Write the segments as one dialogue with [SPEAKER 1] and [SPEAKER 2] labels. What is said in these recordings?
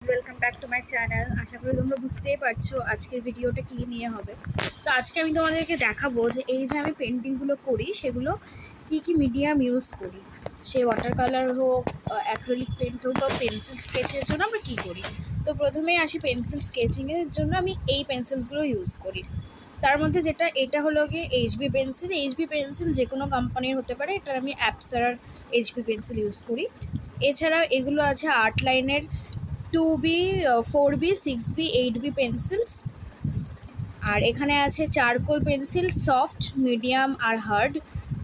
[SPEAKER 1] Welcome back to my channel. আশা করি তোমরা বুঝতেই পারছো আজকের ভিডিওটা কী নিয়ে হবে। তো আজকে আমি তোমাদেরকে দেখাবো যে এই যে আমি পেন্টিংগুলো করি সেগুলো কি মিডিয়াম ইউজ করি, সে ওয়াটার কালার হোক, অ্যাক্রিলিক পেন্ট হোক বা পেন্সিল স্কেচের জন্য আমরা কী করি। তো প্রথমেই আসি পেন্সিল স্কেচিংয়ের জন্য আমি এই পেন্সিলসগুলো ইউজ করি। তার মধ্যে এটা হলো গিয়ে এইচবি পেন্সিল যে কোনো কোম্পানির হতে পারে, এটার আমি অ্যাপসারার এইচবি পেন্সিল ইউজ করি। এছাড়াও এগুলো আছে আর্ট লাইনের 2B, 4B, 6B, 8B pencils. আর এখানে আছে চারকোল পেন্সিল, সফট, মিডিয়াম আর হার্ড,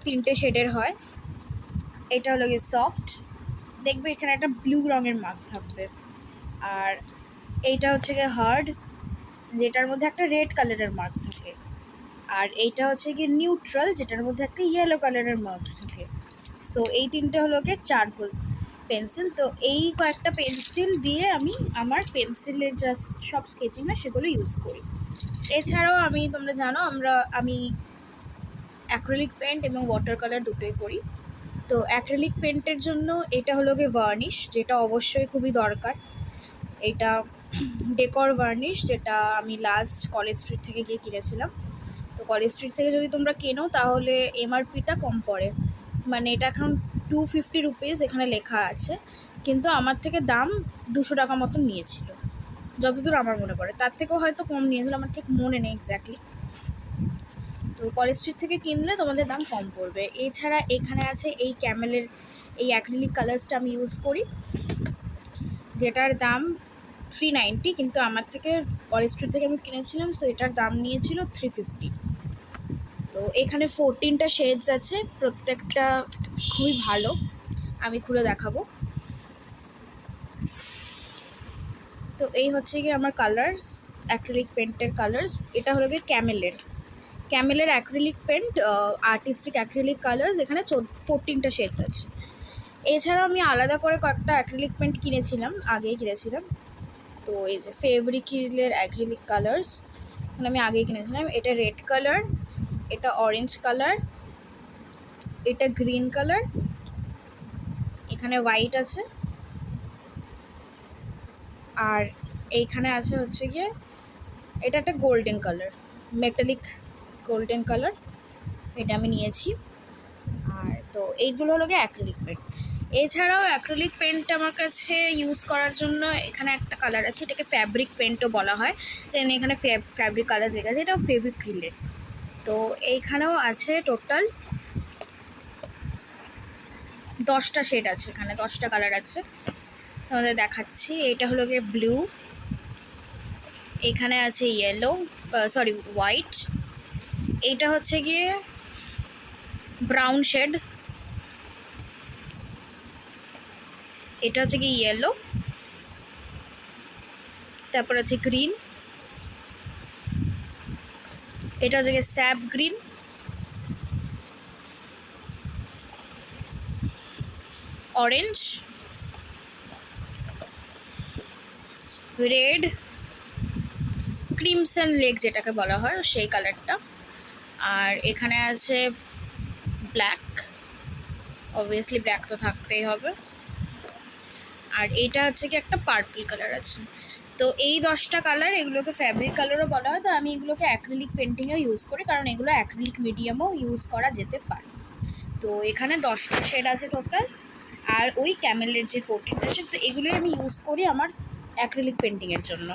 [SPEAKER 1] তিনটে শেডের হয়। এটা হলো গিয়ে সফট, দেখবে এখানে একটা ব্লু রঙের মার্ক থাকবে। আর এইটা হচ্ছে গিয়ে হার্ড, যেটার মধ্যে একটা রেড কালারের মার্ক থাকে। আর এইটা হচ্ছে গিয়ে নিউট্রাল, যেটার মধ্যে একটা ইয়েলো কালারের মার্ক থাকে। সো এই তিনটে হলো গিয়ে চারকোল পেন্সিল। তো এই কয়েকটা পেন্সিল দিয়ে আমি আমার পেন্সিলের জাস্ট সব স্কেচিং না সেগুলো ইউজ করি। এছাড়াও তোমরা জানো আমি অ্যাক্রিলিক পেন্ট এবং ওয়াটার কালার দুটোই করি। তো অ্যাক্রিলিক পেন্টের জন্য এটা হলো গিয়ে ভার্নিশ, যেটা অবশ্যই খুবই দরকার। এটা ডেকর ভার্নিশ, যেটা আমি লাস্ট কলেজ স্ট্রিট থেকে গিয়ে কিনেছিলাম। তো কলেজ স্ট্রিট থেকে যদি তোমরা কেনো তাহলে এমআরপিটা কম পড়ে, মানে এটা এখন 250 রুপিস এখানে লেখা আছে, কিন্তু আমার থেকে দাম 200 টাকা মতন নিয়েছিল যতদূর আমার মনে পড়ে। তার থেকেও হয়তো কম নিয়েছিল, আমার ঠিক মনে নেই এক্স্যাক্টলি। তো কলেজ স্ট্রিট থেকে কিনলে তোমাদের দাম কম পড়বে। এছাড়া এখানে আছে এই ক্যামেলের এই অ্যাক্রিলিক কালার্সটা আমি ইউজ করি, যেটার দাম 390, কিন্তু আমার থেকে কলেজ স্ট্রিট থেকে আমি কিনেছিলাম, সো এটার দাম নিয়েছিল 350। তো এখানে 14টা শেডস আছে, প্রত্যেকটা খুবই ভালো, আমি খুলে দেখাবো। তো এই হচ্ছে গিয়ে আমার কালার্স, অ্যাক্রিলিক পেন্টের কালার্স। এটা হলো গিয়ে ক্যামেলের acrylic paint, artistic acrylic colours. এখানে 14টা শেডস আছে। এছাড়াও আমি আলাদা করে কয়েকটা অ্যাক্রিলিক পেন্ট আগেই কিনেছিলাম। তো এই যে ফেব্রিক্রিলের অ্যাক্রিলিক কালার্স, এখানে আমি আগেই কিনেছিলাম। এটা রেড কালার, এটা অরেঞ্জ কালার, এটা গ্রিন কালার, এখানে হোয়াইট আছে, আর এইখানে আছে হচ্ছে গিয়ে এটা একটা golden colour, metallic golden colour, এটা আমি নিয়েছি। আর তো এইগুলো হলো গিয়ে অ্যাক্রিলিক পেন্ট। এছাড়াও অ্যাক্রিলিক পেন্ট আমার কাছে ইউজ করার জন্য এখানে একটা কালার আছে, এটাকে ফ্যাব্রিক পেন্টও বলা হয়, যেন এখানে ফ্যাব্রিক কালার লেখা আছে, এটাও ফেব্রিক্রিলের। তো এইখানেও আছে টোটাল 10টা শেড আছে, এখানে 10টা কালার আছে, তোমাদের দেখাচ্ছি। এটা হলো গিয়ে ব্লু, এখানে আছে ইয়েলো, হোয়াইট, এইটা হচ্ছে গিয়ে ব্রাউন শেড, এটা হচ্ছে গিয়ে ইয়েলো, তারপর আছে গ্রিন, এটা হচ্ছে গিয়ে sap green, orange, red, crimson lake যেটাকে বলা হয় সেই কালারটা। আর এখানে আছে ব্ল্যাক, অবভিয়াসলি ব্ল্যাক তো থাকতেই হবে। আর এইটা হচ্ছে কি একটা পার্পল কালার আছে। তো এই 10টা কালার, এগুলোকে ফ্যাব্রিক কালারও বলা হয়। তো আমি এগুলোকে অ্যাক্রিলিক পেন্টিংয়েও ইউজ করি, কারণ এগুলো অ্যাক্রিলিক মিডিয়ামও ইউজ করা যেতে পারে। তো এখানে 10টা শেড আছে টোটাল, আর ওই ক্যামেলের যে 14টা শেড, তো এগুলোই আমি ইউজ করি আমার অ্যাক্রিলিক পেন্টিংয়ের জন্য।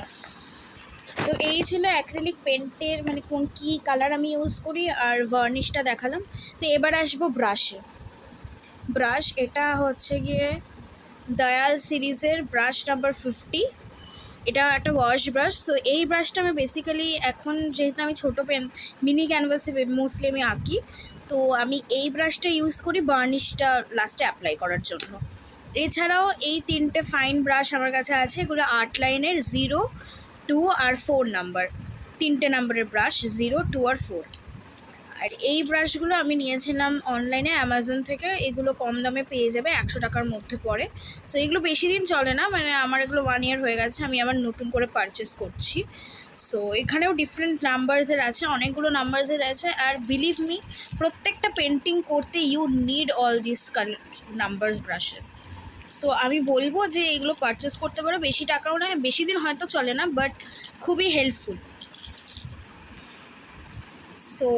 [SPEAKER 1] তো এই ছিল অ্যাক্রিলিক পেন্টের মানে কী কালার আমি ইউজ করি আর ভার্নিশটা দেখালাম। তো এবার আসবো ব্রাশ। এটা হচ্ছে গিয়ে দয়াল সিরিজের ব্রাশ নাম্বার 50, এটা একটা ওয়াশ ব্রাশ। তো এই ব্রাশটা আমি বেসিক্যালি এখন যেহেতু আমি ছোটো মিনি ক্যানভাসে মোস্টলি আমি আঁকি, তো আমি এই ব্রাশটা ইউজ করি বার্নিশটা লাস্টে অ্যাপ্লাই করার জন্য। এছাড়াও এই 3টে ফাইন ব্রাশ আমার কাছে আছে, এগুলো আর্ট লাইনের 0, 2 আর 4 নাম্বার, 3টে নাম্বারের ব্রাশ, 0, 2 আর 4। আর এই ব্রাশগুলো আমি নিয়েছিলাম অনলাইনে অ্যামাজন থেকে, এগুলো কম দামে পেয়ে যাবে, 100 টাকার মধ্যে পড়ে। সো এগুলো বেশি দিন চলে না, মানে আমার এগুলো 1 ইয়ার হয়ে গেছে, আমি আবার নতুন করে পারচেস করছি। সো এখানেও ডিফারেন্ট নাম্বারসের আছে, অনেকগুলো নাম্বারসের আছে। আর বিলিভ মি, প্রত্যেকটা পেন্টিং করতে you need all this numbers brushes. So আমি বলবো যে এগুলো পারচেস করতে পারো, বেশি টাকাও না, বেশি দিন হয়তো চলে না, বাট খুবই হেল্পফুল। সো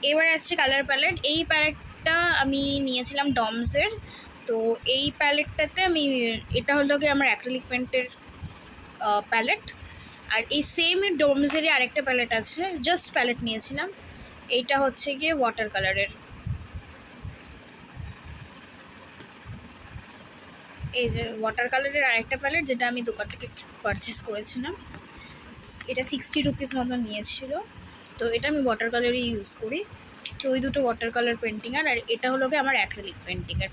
[SPEAKER 1] এবার আসছে কালার প্যালেট। এই প্যালেটটা আমি নিয়েছিলাম ডমসের। তো এই প্যালেটটাতে এটা হলো গিয়ে আমার অ্যাক্রিলিক পেন্টের প্যালেট। আর এই সেম ডোমসেরই আরেকটা প্যালেট আছে, জাস্ট প্যালেট নিয়েছিলাম। এইটা হচ্ছে গিয়ে ওয়াটার কালারের। এই যে ওয়াটার কালারের আরেকটা প্যালেট, যেটা আমি দোকান থেকে পারচেস করেছিলাম। এটা 60 রুপিস মতন নিয়েছিল। তো এটা আমি ওয়াটার কালারই ইউজ করি। তো ওই দুটো ওয়াটার কালার পেন্টিং, আর এটা হলো গিয়ে আমার অ্যাক্রিলিক পেন্টিংয়ের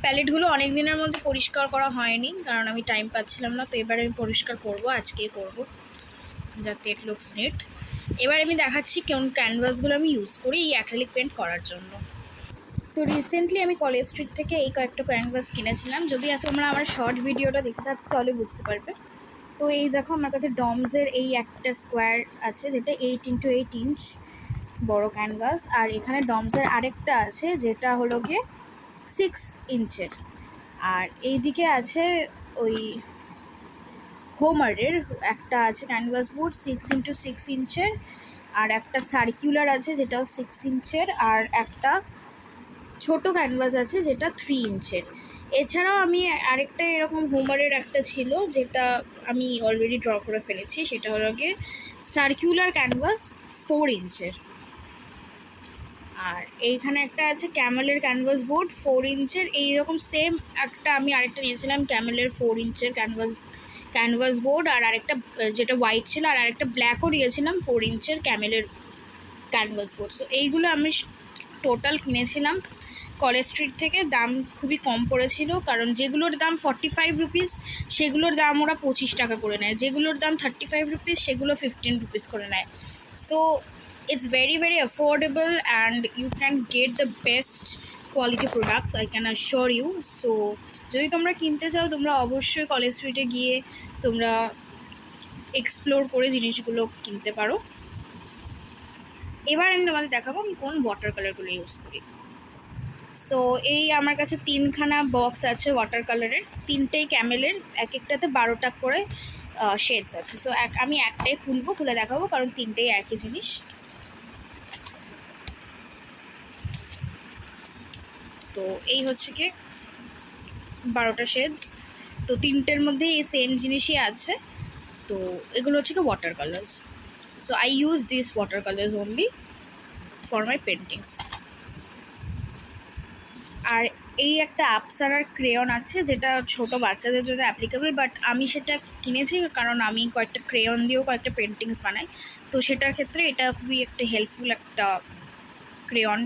[SPEAKER 1] প্যালেটগুলো অনেক দিনের মধ্যে পরিষ্কার করা হয়নি, কারণ আমি টাইম পাচ্ছিলাম না। তো এবারে আমি পরিষ্কার করব, আজকেই করব, যাতে ইট লুকস নিট। এবার আমি দেখাচ্ছি কোন ক্যানভাসগুলো আমি ইউজ করি এই অ্যাক্রিলিক পেন্ট করার জন্য। তো রিসেন্টলি আমি কলেজ স্ট্রিট থেকে এই কয়েকটা ক্যানভাস কিনেছিলাম। যদি তোমরা আমার শর্ট ভিডিওটা দেখে থাকো তাহলে বুঝতে পারবে। তো এই দেখো, আমার কাছে ডমসের এই একটা স্কোয়ার আছে, যেটা 8x8 ইঞ্চ বড় ক্যানভাস। আর এখানে ডমসের আরেকটা আছে, যেটা হলো গিয়ে 6 ইঞ্চের। আর এই দিকে আছে ওই হোমারের একটা আছে ক্যানভাস বোর্ড 6x6 ইঞ্চের। আর একটা সার্কুলার আছে, যেটাও 6 ইঞ্চের। আর একটা ছোট ক্যানভাস আছে, যেটা 3 ইঞ্চের। এছাড়াও আমি আরেকটা এরকম হোমারের একটা ছিল, যেটা আমি অলরেডি ড্র করে ফেলেছি। সেটা হলো গিয়ে সার্কুলার ক্যানভাস 4 ইঞ্চের। আর এইখানে একটা আছে ক্যামেলের ক্যানভাস বোর্ড 4 ইঞ্চের। এইরকম সেম একটা আমি আরেকটা নিয়েছিলাম ক্যামেলের 4 ইঞ্চের ক্যানভাস বোর্ড। আর আরেকটা যেটা হোয়াইট ছিল, আর আরেকটা ব্ল্যাকও নিয়েছিলাম 4 ইঞ্চের ক্যামেলের ক্যানভাস বোর্ড। সো এইগুলো আমি টোটাল কিনেছিলাম কলেজ স্ট্রিট থেকে। দাম খুবই কম পড়েছিল, কারণ যেগুলোর দাম 45 রুপিস সেগুলোর দাম ওরা 25 টাকা করে নেয়, যেগুলোর দাম 35 রুপিস সেগুলো 15 রুপিস করে নেয়। So it's very affordable and you can get the best quality products, I can assure you. So যদি তোমরা কিনতে চাও, তোমরা অবশ্যই কলেজ স্ট্রিটে গিয়ে তোমরা এক্সপ্লোর করে জিনিসগুলো কিনতে পারো। এবার আমি তোমাদের দেখাবো আমি কোন ওয়াটার কালারগুলো ইউজ করি। সো এই আমার কাছে 3খানা বক্স আছে ওয়াটার কালারের, 3টেই ক্যামেলের, এক একটাতে 12টা করে শেডস আছে। সো আমি একটাই খুলে দেখাবো, কারণ 3টেই একই জিনিস। তো এই হচ্ছে কি 12টা শেডস। তো 3টের মধ্যে এই সেম জিনিসই আছে। তো এগুলো হচ্ছে কি water colours. So I use this water colours only for my paintings. আর এই একটা আপসারার ক্রেয়ন আছে, যেটা ছোট বাচ্চাদের জন্য অ্যাপ্লিকেবল, বাট আমি সেটা কিনেছি কারণ আমি কয়েকটা ক্রেয়ন দিয়েও কয়েকটা পেন্টিংস বানাই। তো সেটার ক্ষেত্রে এটা খুবই একটা হেল্পফুল একটা ক্রেয়ন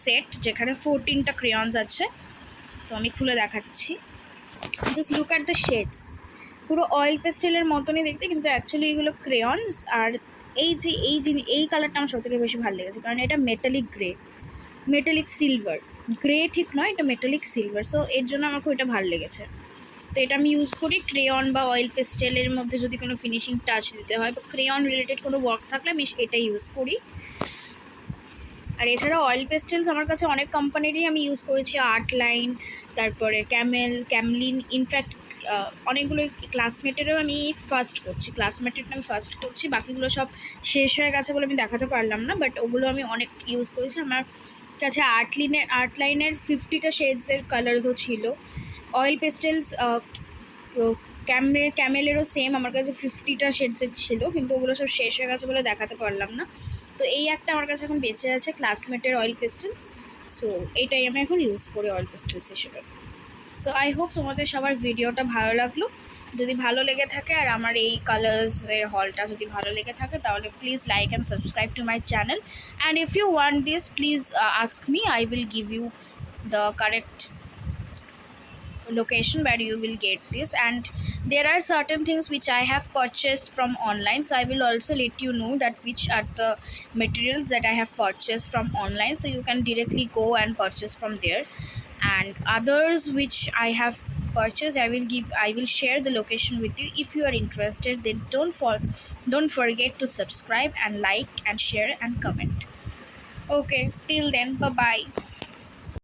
[SPEAKER 1] সেট, যেখানে 14টা ক্রেয়নস আছে। তো আমি খুলে দেখাচ্ছি। Just look at the shades, পুরো অয়েল পেস্টেলের মতনই দেখতে, কিন্তু অ্যাকচুয়ালি এগুলো ক্রেয়নস। আর এই কালারটা আমার সবথেকে বেশি ভালো লেগেছে, কারণ এটা মেটালিক সিলভার, গ্রে ঠিক নয়, এটা মেটালিক সিলভার। সো এর জন্য আমার খুব এটা ভালো লেগেছে। তো এটা আমি ইউজ করি ক্রেয়ন বা অয়েল পেস্টেলের মধ্যে যদি কোনো ফিনিশিং টাচ দিতে হয় বা ক্রেয়ন রিলেটেড কোনো ওয়ার্ক থাকলে আমি এটা ইউজ করি। আর এছাড়া অয়েল পেস্টেলস আমার কাছে অনেক কোম্পানিরই আমি ইউজ করেছি, আর্ট লাইন, তারপরে ক্যামলিন, ইনফ্যাক্ট অনেকগুলো ক্লাসমেটেরও আমি ফার্স্ট করছি। বাকিগুলো সব শেষ হয়ে গেছে বলে আমি দেখাতে পারলাম না, বাট ওগুলো আমি অনেক ইউজ করেছি। আমার কাছে আর্ট লাইনের 50টা শেডসের কালার্সও ছিল। অয়েল পেস্টেলস ক্যামেলেরও সেম আমার কাছে 50টা শেডসের ছিল, কিন্তু ওগুলো সব শেষ হয়ে গেছে বলে দেখাতে পারলাম না। তো এই একটা আমার কাছে এখন বেঁচে আছে ক্লাসমেটের অয়েল পেস্টেলস। সো এটাই আমি এখন ইউজ করি অয়েল পেস্টেলস হিসেবে। সো আই হোপ তোমাদের সবার ভিডিওটা ভালো লাগলো। যদি ভালো লেগে থাকে আর আমার এই কালার্সের হলটা যদি ভালো লেগে থাকে, তাহলে please like and subscribe to my channel. And if you want this, please ask me, I will give you the correct location where you will get this. And there are certain things which I have purchased from online, so I will also let you know that which are the materials that I have purchased from online, so you can directly go and purchase from there. And others which I have purchased, I will share the location with you. If you are interested, then don't forget to subscribe and like and share and comment. Okay, till then, bye bye.